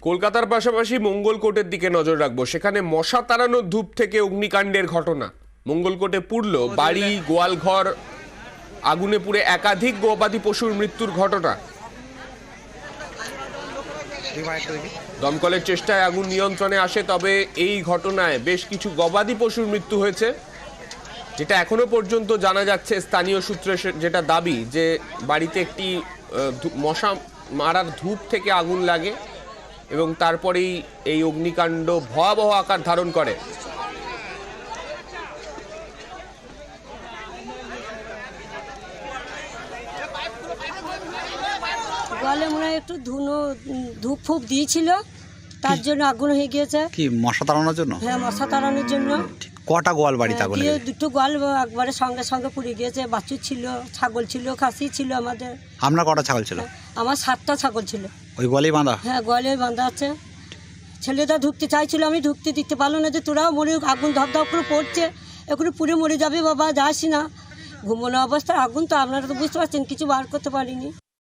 কলকাতার পাশাপাশি মঙ্গলকোটের দিকে নজর রাখবো। সেখানে মশা তাড়ানোর ধূপ থেকে অগ্নিকাণ্ডের ঘটনা। মঙ্গলকোটে পুড়ল বাড়ি, গোয়ালঘর, আগুনে পুড়ে একাধিক গবাদি পশুর মৃত্যুর ঘটনা। দমকলের চেষ্টায় আগুন নিয়ন্ত্রণে আসে, তবে এই ঘটনায় বেশ কিছু গবাদি পশুর মৃত্যু হয়েছে, যেটা এখনো পর্যন্ত জানা যাচ্ছে। স্থানীয় সূত্রে যেটা দাবি যে বাড়িতে একটি মশা মারার ধূপ থেকে আগুন লাগে এবং তারপরেই এই অগ্নিকাণ্ড ভয়াবহ আকার ধারণ করে। গলে মনে হয় একটু ধূপ ফুপ দিয়েছিল, তার জন্য আগুন হয়ে গিয়েছে। কি মশা তাড়ানোর জন্য? হ্যাঁ, মশা তাড়ানোর জন্য। কটা গোয়াল বাড়িতে আগুন লেগেছে? দুটো গোয়াল একবারে সঙ্গে সঙ্গে পুড়ে গিয়েছে। বাছুর ছিল, ছাগল ছিল, খাসি ছিল আমাদের। আপনার কটা ছাগল ছিল? আমার 7টা ছাগল ছিল। ওই গোয়ালেই বাঁধা? হ্যাঁ, গোয়ালে বাঁধা আছে। ছেলেটা ঢুকতে চাইছিল, আমি ঢুকতে দিতে পারলো না, যে তোরাও মরে, আগুন ধপ ধপ করে পড়ছে, এখন পুড়ে মরে যাবে বাবা, যাসি না। ঘুমোনো অবস্থায় আগুন, তো আপনারা তো বুঝতে পারছেন, কিছু বার করতে পারিনি।